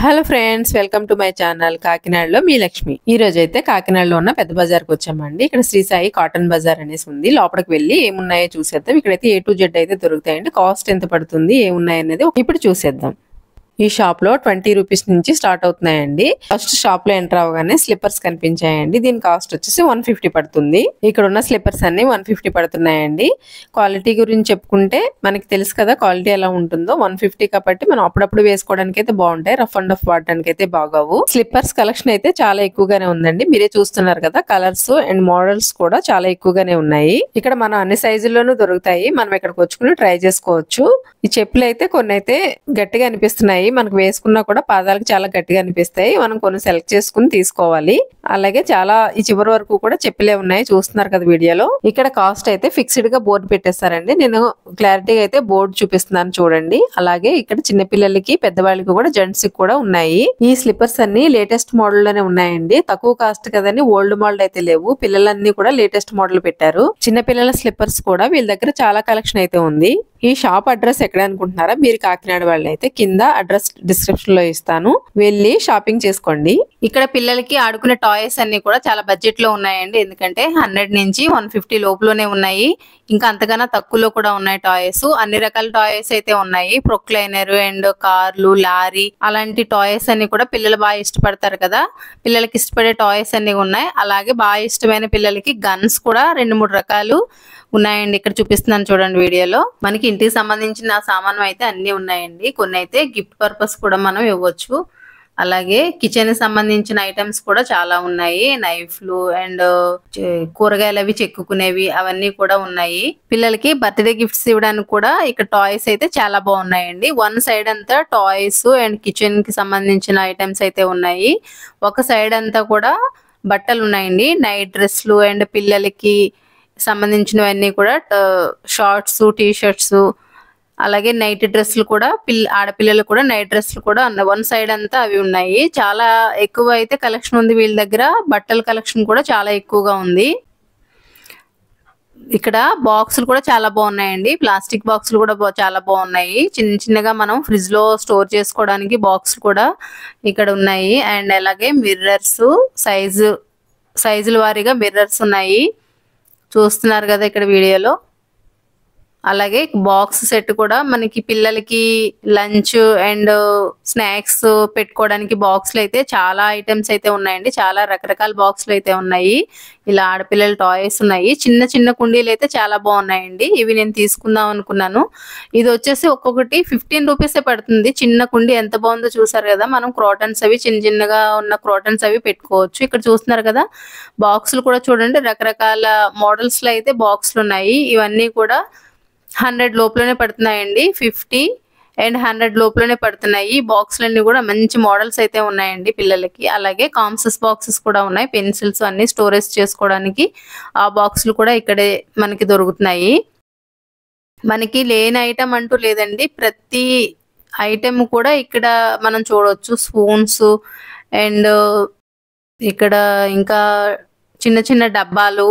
Hello friends, welcome to my channel. కాకినాడలో మీ లక్ష్మి. ఈ రోజు అయితే కాకినాడలో ఉన్న పెద్ద బజార్కి వచ్చామండి. ఇక్కడ శ్రీ సాయి కాటన్ బజార్ అనేసి ఉంది. లోపలికి వెళ్ళి ఏమున్నాయో చూసేద్దాం. ఇక్కడైతే A to Z అయితే దొరుకుతాయండి. కాస్ట్ ఎంత పడుతుంది, ఏమున్నాయి అనేది ఇప్పుడు చూసేద్దాం. ఈ షాప్ లో 20 రూపీస్ నుంచి స్టార్ట్ అవుతున్నాయండి. ఫస్ట్ షాప్ లో ఎంటర్ అవగానే స్లిప్పర్స్ కనిపించాయండి. దీని కాస్ట్ వచ్చేసి 150 పడుతుంది. ఇక్కడ ఉన్న స్లిప్పర్స్ అన్ని 150 పడుతున్నాయండి. క్వాలిటీ గురించి చెప్పుకుంటే మనకి తెలుసు కదా క్వాలిటీ ఎలా ఉంటుందో. 150 కాబట్టి మనం అప్పుడప్పుడు వేసుకోవడానికి అయితే బాగుంటాయి. రఫ్ అండ్ రఫ్ వాడడానికి అయితే బాగావు. స్లిప్పర్స్ కలెక్షన్ అయితే చాలా ఎక్కువగానే ఉందండి. మీరే చూస్తున్నారు కదా, కలర్స్ అండ్ మోడల్స్ కూడా చాలా ఎక్కువగానే ఉన్నాయి. ఇక్కడ మనం అన్ని సైజుల్లోనూ దొరుకుతాయి. మనం ఇక్కడికి వచ్చుకుని ట్రై చేసుకోవచ్చు. ఈ చెప్పులు అయితే కొన్ని అయితే గట్టిగా అనిపిస్తున్నాయి. మనకు వేసుకున్నా కూడా పాదాలకు చాలా గట్టిగా అనిపిస్తాయి. మనం కొన్ని సెలెక్ట్ చేసుకుని తీసుకోవాలి. అలాగే చాలా ఈ చివరి వరకు కూడా చెప్పులే ఉన్నాయి, చూస్తున్నారు కదా వీడియోలో. ఇక్కడ కాస్ట్ అయితే ఫిక్స్డ్ గా బోర్డు పెట్టేస్తారండి. నేను క్లారిటీగా అయితే బోర్డు చూపిస్తున్నాను చూడండి. అలాగే ఇక్కడ చిన్న పిల్లలకి పెద్దవాళ్ళకి కూడా జెంట్స్ కి కూడా ఉన్నాయి. ఈ స్లిప్పర్స్ అన్ని లేటెస్ట్ మోడల్ లోనే ఉన్నాయండి. తక్కువ కాస్ట్ కదని ఓల్డ్ మోడల్ అయితే లేవు. పిల్లలన్నీ కూడా లేటెస్ట్ మోడల్ పెట్టారు. చిన్న పిల్లల స్లిప్పర్స్ కూడా వీళ్ళ దగ్గర చాలా కలెక్షన్ అయితే ఉంది. ఈ షాప్ అడ్రస్ ఎక్కడ అనుకుంటున్నారా? మీరు కాకినాడ వాళ్ళు అయితే కింద అడ్రస్ డిస్క్రిప్షన్ లో ఇస్తాను, వెళ్ళి షాపింగ్ చేసుకోండి. ఇక్కడ పిల్లలకి ఆడుకునే టాయ్స్ అన్ని కూడా చాలా బడ్జెట్ లో ఉన్నాయండి. ఎందుకంటే 100 నుంచి 150 లోపులోనే ఉన్నాయి. ఇంకా అంతకన్నా తక్కువలో కూడా ఉన్నాయి టాయ్స్. అన్ని రకాల టాయ్స్ అయితే ఉన్నాయి. ప్రొక్లైనర్ అండ్ కార్లు, లారీ అలాంటి టాయ్స్ అన్ని కూడా పిల్లలు బాగా ఇష్టపడతారు కదా. పిల్లలకి ఇష్టపడే టాయ్స్ అన్ని ఉన్నాయి. అలాగే బాగా ఇష్టమైన పిల్లలకి గన్స్ కూడా 2-3 రకాలు ఉన్నాయండి. ఇక్కడ చూపిస్తున్నాను చూడండి వీడియోలో. మనకి ఇంటికి సంబంధించిన సామాను అయితే అన్ని ఉన్నాయండి. కొన్ని అయితే గిఫ్ట్ పర్పస్ కూడా మనం ఇవ్వచ్చు. అలాగే కిచెన్ కి సంబంధించిన ఐటమ్స్ కూడా చాలా ఉన్నాయి. నైఫ్లు అండ్ కూరగాయలు అవి చెక్కుకునేవి అవన్నీ కూడా ఉన్నాయి. పిల్లలకి బర్త్డే గిఫ్ట్స్ ఇవ్వడానికి కూడా ఇక్కడ టాయ్స్ అయితే చాలా బాగున్నాయండి. వన్ సైడ్ అంతా టాయ్స్ అండ్ కిచెన్ కి సంబంధించిన ఐటమ్స్ అయితే ఉన్నాయి. ఒక సైడ్ అంతా కూడా బట్టలు ఉన్నాయండి. నైట్ డ్రెస్లు అండ్ పిల్లలకి సంబంధించినవన్నీ కూడా షార్ట్స్, టీ షర్ట్స్, అలాగే నైట్ డ్రెస్సులు కూడా ఆడపిల్లలు కూడా నైట్ డ్రెస్సులు కూడా వన్ సైడ్ అంతా అవి ఉన్నాయి. చాలా ఎక్కువ అయితే కలెక్షన్ ఉంది వీళ్ళ దగ్గర. బట్టల కలెక్షన్ కూడా చాలా ఎక్కువగా ఉంది. ఇక్కడ బాక్సులు కూడా చాలా బాగున్నాయండి. ప్లాస్టిక్ బాక్సులు కూడా చాలా బాగున్నాయి. చిన్న చిన్నగా మనం ఫ్రిడ్జ్ లో స్టోర్ చేసుకోవడానికి బాక్సులు కూడా ఇక్కడ ఉన్నాయి. అండ్ అలాగే మిర్రర్స్, సైజుల వారీగా మిర్రర్స్ ఉన్నాయి, చూస్తున్నారు కదా ఇక్కడ వీడియోలో. అలాగే బాక్స్ సెట్ కూడా మనకి పిల్లలకి లంచ్ అండ్ స్నాక్స్ పెట్టుకోవడానికి బాక్సులు అయితే చాలా ఐటమ్స్ అయితే ఉన్నాయండి. చాలా రకరకాల బాక్సులు అయితే ఉన్నాయి. ఇలా ఆడపిల్లల టాయ్స్ ఉన్నాయి. చిన్న చిన్న కుండీలు అయితే చాలా బాగున్నాయండి. ఇవి నేను తీసుకుందాం అనుకున్నాను. ఇది వచ్చేసి ఒక్కొక్కటి 15 రూపీసే పడుతుంది. చిన్న కుండీ ఎంత బాగుందో చూసారు కదా. మనం క్రోటన్స్ అవి చిన్న చిన్నగా ఉన్న క్రోటన్స్ అవి పెట్టుకోవచ్చు. ఇక్కడ చూస్తున్నారు కదా బాక్సులు కూడా చూడండి. రకరకాల మోడల్స్ లో అయితే బాక్సులు ఉన్నాయి. ఇవన్నీ కూడా 100 లోపలనే పడుతున్నాయండి. 50 అండ్ 100 లోపలనే పడుతున్నాయి. ఈ బాక్సులన్నీ కూడా మంచి మోడల్స్ అయితే ఉన్నాయండి పిల్లలకి. అలాగే కాంసెస్ బాక్సెస్ కూడా ఉన్నాయి. పెన్సిల్స్ అన్ని స్టోరేజ్ చేసుకోవడానికి ఆ బాక్సులు కూడా ఇక్కడే మనకి దొరుకుతున్నాయి. మనకి లేని ఐటమ్ అంటూ లేదండి. ప్రతి ఐటమ్ కూడా ఇక్కడ మనం చూడవచ్చు. స్పూన్స్ అండ్ ఇక్కడ ఇంకా చిన్న చిన్న డబ్బాలు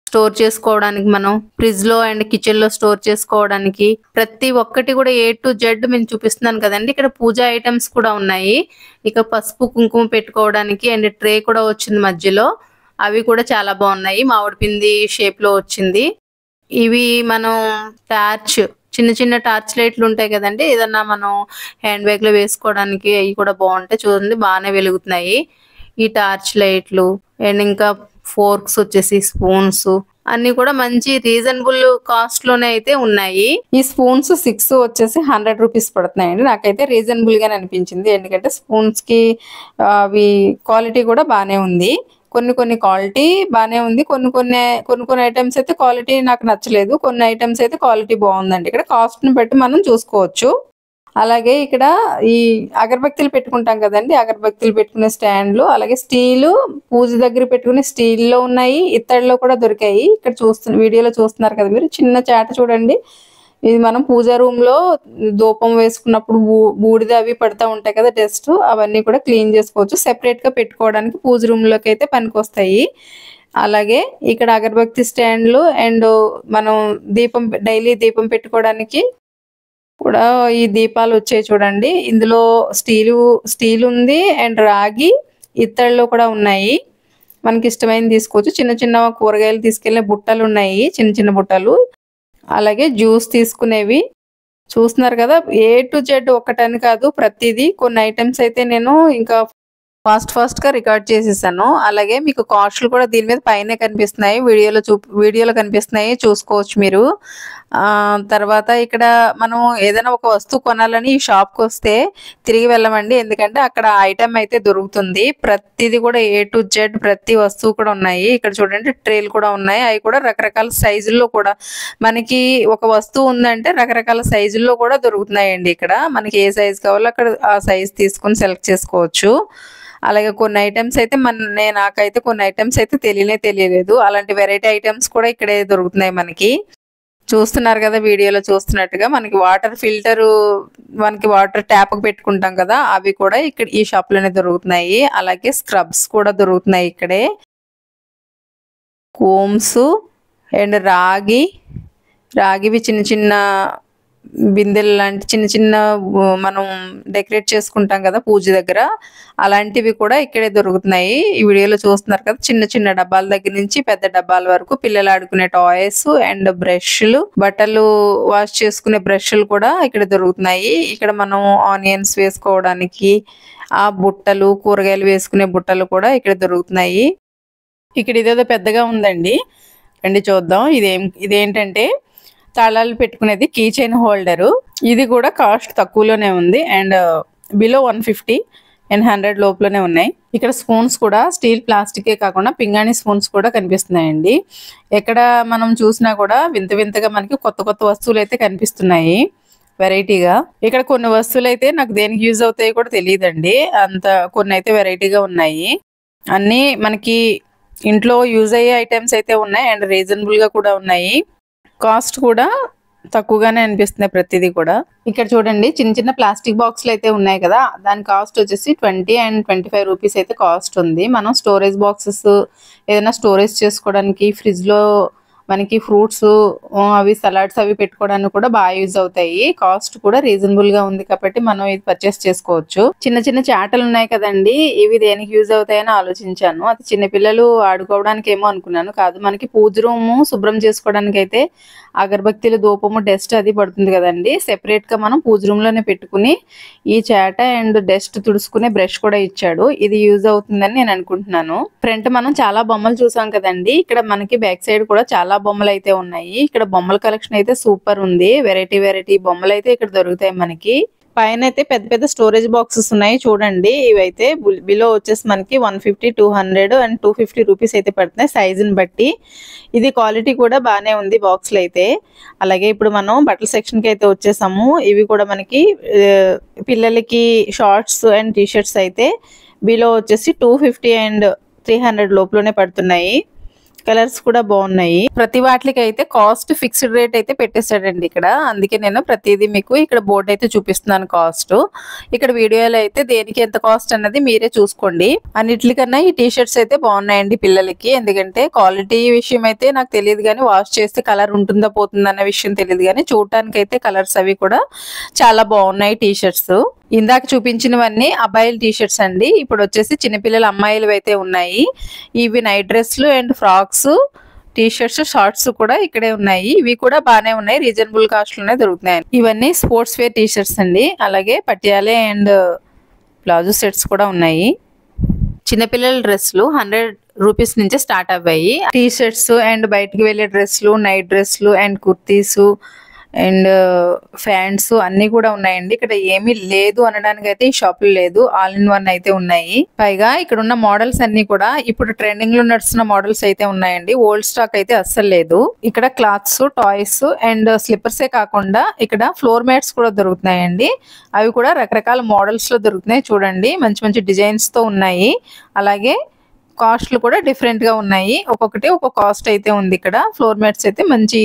స్టోర్ చేసుకోవడానికి, మనం ఫ్రిడ్జ్ లో అండ్ కిచెన్ లో స్టోర్ చేసుకోవడానికి ప్రతి ఒక్కటి కూడా A to Z నేను చూపిస్తున్నాను కదండి. ఇక్కడ పూజా ఐటమ్స్ కూడా ఉన్నాయి. ఇక పసుపు కుంకుమ పెట్టుకోవడానికి అండ్ ట్రే కూడా వచ్చింది మధ్యలో. అవి కూడా చాలా బాగున్నాయి. మామిడి పిండి షేప్ లో వచ్చింది. ఇవి మనం చిన్న చిన్న టార్చ్ లైట్లు ఉంటాయి కదండి. ఏదన్నా మనం హ్యాండ్ బ్యాగ్ లో వేసుకోవడానికి అవి కూడా బాగుంటాయి. చూడండి బాగానే వెలుగుతున్నాయి ఈ టార్చ్ లైట్లు. అండ్ ఇంకా ఫోర్క్స్ వచ్చేసి స్పూన్స్ అన్ని కూడా మంచి రీజనబుల్ కాస్ట్ లోనే అయితే ఉన్నాయి. ఈ స్పూన్స్ 6 వచ్చేసి 100 రూపీస్ పడుతున్నాయండి. నాకైతే రీజనబుల్ గానే అనిపించింది. ఎందుకంటే స్పూన్స్ కి అవి క్వాలిటీ కూడా బానే ఉంది. కొన్ని క్వాలిటీ బానే ఉంది. కొన్ని ఐటమ్స్ అయితే క్వాలిటీ నాకు నచ్చలేదు. కొన్ని ఐటమ్స్ అయితే క్వాలిటీ బాగుందండి. ఇక్కడ కాస్ట్ ని బట్టి మనం చూసుకోవచ్చు. అలాగే ఇక్కడ ఈ అగరబత్తీలు పెట్టుకుంటాం కదండి, అగరబత్తీలు పెట్టుకునే స్టాండ్లు, అలాగే స్టీలు పూజ దగ్గర పెట్టుకునే స్టీల్ లో ఉన్నాయి. ఇత్తడిలో కూడా దొరికాయి. ఇక్కడ వీడియోలో చూస్తున్నారు కదా మీరు. చిన్న చాట చూడండి. ఇది మనం పూజా రూమ్ లో ధూపం వేసుకున్నప్పుడు బూడిద అవి పడతా ఉంటాయి కదా, డస్ట్, అవన్నీ కూడా క్లీన్ చేసుకోవచ్చు. సెపరేట్ గా పెట్టుకోవడానికి పూజ రూమ్ లోకి అయితే పనికొస్తాయి. అలాగే ఇక్కడ అగరబత్తి స్టాండ్లు అండ్ మనం డైలీ దీపం పెట్టుకోవడానికి కూడా ఈ దీపాలు వచ్చాయి చూడండి. ఇందులో స్టీల్ ఉంది అండ్ రాగి ఇత్తడిలో కూడా ఉన్నాయి. మనకి ఇష్టమైనది తీసుకోవచ్చు. చిన్న చిన్న కూరగాయలు తీసుకెళ్లే బుట్టలు ఉన్నాయి, చిన్న చిన్న బుట్టలు. అలాగే జ్యూస్ తీసుకునేవి చూస్తున్నారు కదా. ఏ టు జెడ్ ఒకటని కాదు, ప్రతిదీ. కొన్ని ఐటమ్స్ అయితే నేను ఇంకా ఫాస్ట్ గా రికార్డ్ చేసేసాను. అలాగే మీకు కాస్ట్లు కూడా దీని మీద పైనే కనిపిస్తున్నాయి, వీడియోలో కనిపిస్తున్నాయి, చూసుకోవచ్చు మీరు. తర్వాత ఇక్కడ మనం ఏదైనా ఒక వస్తువు కొనాలని ఈ షాప్కి వస్తే తిరిగి వెళ్ళమండి, ఎందుకంటే అక్కడ ఐటమ్ అయితే దొరుకుతుంది. ప్రతిదీ కూడా ఏ టు జెడ్ ప్రతి వస్తువు కూడా ఉన్నాయి. ఇక్కడ చూడండి ట్రేలు కూడా ఉన్నాయి, అవి కూడా రకరకాల సైజుల్లో కూడా. మనకి ఒక వస్తువు ఉందంటే రకరకాల సైజుల్లో కూడా దొరుకుతున్నాయండి. ఇక్కడ మనకి ఏ సైజు కావాలో అక్కడ ఆ సైజు తీసుకొని సెలెక్ట్ చేసుకోవచ్చు. అలాగే కొన్ని ఐటమ్స్ అయితే నాకైతే కొన్ని ఐటమ్స్ అయితే తెలియలేదు. అలాంటి వెరైటీ ఐటమ్స్ కూడా ఇక్కడే దొరుకుతున్నాయి మనకి. చూస్తున్నారు కదా వీడియోలో చూస్తున్నట్టుగా. మనకి వాటర్ ఫిల్టర్, మనకి వాటర్ ట్యాప్ పెట్టుకుంటాం కదా, అవి కూడా ఇక్కడ ఈ షాప్ లోనే దొరుకుతున్నాయి. అలాగే స్క్రబ్స్ కూడా దొరుకుతున్నాయి ఇక్కడే. కోమ్స్ అండ్ రాగివి చిన్న చిన్న బిందెలు లాంటి చిన్న మనం డెకరేట్ చేసుకుంటాం కదా పూజ దగ్గర, అలాంటివి కూడా ఇక్కడే దొరుకుతున్నాయి. ఈ వీడియోలో చూస్తున్నారు కదా. చిన్న చిన్న డబ్బాల దగ్గర నుంచి పెద్ద డబ్బాల వరకు పిల్లలు ఆడుకునే టాయ్స్ అండ్ బ్రష్లు, బట్టలు వాష్ చేసుకునే బ్రష్లు కూడా ఇక్కడ దొరుకుతున్నాయి. ఇక్కడ మనం ఆనియన్స్ వేసుకోవడానికి ఆ బుట్టలు, కూరగాయలు వేసుకునే బుట్టలు కూడా ఇక్కడ దొరుకుతున్నాయి. ఇక్కడ ఇదేదో పెద్దగా ఉందండి, రండి చూద్దాం. ఇదేంటంటే తాళాలు పెట్టుకునేది, కీ చైన్ హోల్డరు. ఇది కూడా కాస్ట్ తక్కువలోనే ఉంది అండ్ బిలో 150 అండ్ 100 లోపలనే ఉన్నాయి. ఇక్కడ స్పూన్స్ కూడా స్టీల్, ప్లాస్టికే కాకుండా పింగాణి స్పూన్స్ కూడా కనిపిస్తున్నాయండి. ఎక్కడ మనం చూసినా కూడా వింతగా మనకి కొత్త వస్తువులు అయితే కనిపిస్తున్నాయి వెరైటీగా. ఇక్కడ కొన్ని వస్తువులు అయితే నాకు దేనికి యూజ్ అవుతాయో కూడా తెలియదండి, అంత కొన్ని అయితే వెరైటీగా ఉన్నాయి. అన్నీ మనకి ఇంట్లో యూజ్ అయ్యే ఐటమ్స్ అయితే ఉన్నాయి అండ్ రీజనబుల్ గా కూడా ఉన్నాయి. కాస్ట్ కూడా తక్కువగానే అనిపిస్తున్నాయి ప్రతిదీ కూడా. ఇక్కడ చూడండి చిన్న ప్లాస్టిక్ బాక్స్లు అయితే ఉన్నాయి కదా, దాని కాస్ట్ వచ్చేసి 20 and 25 రూపీస్ అయితే కాస్ట్ ఉంది. మనం స్టోరేజ్ బాక్సెస్ ఏదైనా స్టోరేజ్ చేసుకోవడానికి, ఫ్రిడ్జ్ లో మనకి ఫ్రూట్స్ అవి సలాడ్స్ అవి పెట్టుకోవడానికి కూడా బాగా యూజ్ అవుతాయి. కాస్ట్ కూడా రీజనబుల్ గా ఉంది కాబట్టి మనం ఇది పర్చేస్ చేసుకోవచ్చు. చిన్న చాటలు ఉన్నాయి కదండి, ఇవి దేనికి యూజ్ అవుతాయని ఆలోచించాను. అది చిన్నపిల్లలు ఆడుకోవడానికి ఏమో అనుకున్నాను, కాదు. మనకి పూజ రూము శుభ్రం చేసుకోవడానికి అయితే అగరబత్తీలు, ధూపము, డస్ట్ అది పడుతుంది కదండి. సెపరేట్ గా మనం పూజ రూమ్ లోనే పెట్టుకుని ఈ చాట అండ్ డస్ట్ తుడుచుకునే బ్రష్ కూడా ఇచ్చాడు. ఇది యూజ్ అవుతుందని నేను అనుకుంటున్నాను. ఫ్రంట్ మనం చాలా బొమ్మలు చూసాం కదండి, ఇక్కడ మనకి బ్యాక్ సైడ్ కూడా చాలా బొమ్మలు అయితే ఉన్నాయి. ఇక్కడ బొమ్మల కలెక్షన్ అయితే సూపర్ ఉంది. వెరైటీ బొమ్మలు అయితే ఇక్కడ దొరుకుతాయి మనకి. పైన అయితే పెద్ద స్టోరేజ్ బాక్సెస్ ఉన్నాయి చూడండి. ఇవైతే బిలో వచ్చేసి మనకి 150, 200 and 250 రూపీస్ అయితే పడుతున్నాయి సైజుని బట్టి. ఇది క్వాలిటీ కూడా బాగానే ఉంది బాక్స్లు అయితే. అలాగే ఇప్పుడు మనం బట్టల సెక్షన్ కి అయితే వచ్చేసాము. ఇవి కూడా మనకి పిల్లలకి షార్ట్స్ అండ్ టీషర్ట్స్ అయితే బిలో వచ్చేసి 250 and 300 లోపలనే పడుతున్నాయి. కలర్స్ కూడా బాగున్నాయి. ప్రతి వాటికి అయితే కాస్ట్ ఫిక్స్డ్ రేట్ అయితే పెట్టేశాడండి ఇక్కడ. అందుకే నేను ప్రతిదీ మీకు ఇక్కడ బోర్డు అయితే చూపిస్తున్నాను కాస్ట్. ఇక్కడ వీడియోలో అయితే దేనికి ఎంత కాస్ట్ అన్నది మీరే చూసుకోండి. అన్నిటికన్నా ఈ టీషర్ట్స్ అయితే బాగున్నాయండి పిల్లలకి. ఎందుకంటే క్వాలిటీ విషయం అయితే నాకు తెలియదు కానీ, వాష్ చేస్తే కలర్ ఉంటుందా పోతుందా అన్న విషయం తెలియదు కానీ, చూడటానికి అయితే కలర్స్ అవి కూడా చాలా బాగున్నాయి టీషర్ట్స్. ఇందాక చూపించినవన్నీ అబ్బాయిల టీషర్ట్స్ అండి. ఇప్పుడు వచ్చేసి చిన్నపిల్లల అమ్మాయిలు అయితే ఉన్నాయి. ఇవి నైట్ డ్రెస్లు అండ్ ఫ్రాక్స్, టీషర్ట్స్, షార్ట్స్ కూడా ఇక్కడే ఉన్నాయి. ఇవి కూడా బాగానే ఉన్నాయి, రీజనబుల్ కాస్ట్ లోనే దొరుకుతున్నాయి. ఇవన్నీ స్పోర్ట్స్ వేర్ టీషర్ట్స్ అండి. అలాగే పటియాలే అండ్ ప్లాజో సెట్స్ కూడా ఉన్నాయి. చిన్నపిల్లల డ్రెస్లు 100 రూపీస్ నుంచి స్టార్ట్ అవ్వాయి. టీషర్ట్స్ అండ్ బయటకు వెళ్ళే డ్రెస్లు, నైట్ డ్రెస్లు అండ్ కుర్తీసు అండ్ ఫ్యాంట్స్ అన్ని కూడా ఉన్నాయండి. ఇక్కడ ఏమీ లేదు అనడానికి అయితే ఈ షాప్ లో లేదు, ఆల్ ఇన్ వన్ అయితే ఉన్నాయి. పైగా ఇక్కడ ఉన్న మోడల్స్ అన్ని కూడా ఇప్పుడు ట్రెండింగ్ లో నడుస్తున్న మోడల్స్ అయితే ఉన్నాయండి. ఓల్డ్ స్టాక్ అయితే అస్సలు లేదు. ఇక్కడ క్లాత్స్, టాయ్స్ అండ్ స్లిప్పర్సే కాకుండా ఇక్కడ ఫ్లోర్ మ్యాట్స్ కూడా దొరుకుతున్నాయండి. అవి కూడా రకరకాల మోడల్స్ లో దొరుకుతున్నాయి చూడండి. మంచి డిజైన్స్ తో ఉన్నాయి. అలాగే కాస్ట్లు కూడా డిఫరెంట్ గా ఉన్నాయి. ఒక్కొక్కటి ఒక్కొక్క కాస్ట్ అయితే ఉంది. ఇక్కడ ఫ్లోర్ మ్యాట్స్ అయితే మంచి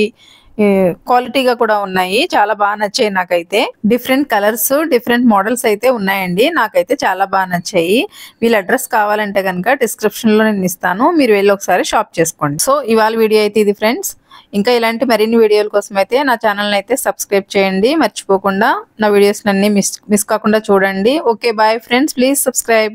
క్వాలిటీగా కూడా ఉన్నాయి. చాలా బాగా నచ్చాయి నాకైతే. డిఫరెంట్ కలర్స్, డిఫరెంట్ మోడల్స్ అయితే ఉన్నాయండి. నాకైతే చాలా బాగా నచ్చాయి. వీళ్ళ అడ్రస్ కావాలంటే కనుక డిస్క్రిప్షన్ లో నేను ఇస్తాను, మీరు వెళ్ళి ఒకసారి షాప్ చేసుకోండి. సో ఇవాళ వీడియో అయితే ఇది ఫ్రెండ్స్. ఇంకా ఇలాంటి మరిన్ని వీడియోల కోసం అయితే నా ఛానల్ని అయితే సబ్స్క్రైబ్ చేయండి మర్చిపోకుండా. నా వీడియోస్ అన్ని మిస్ కాకుండా చూడండి. Okay bye friends, please subscribe.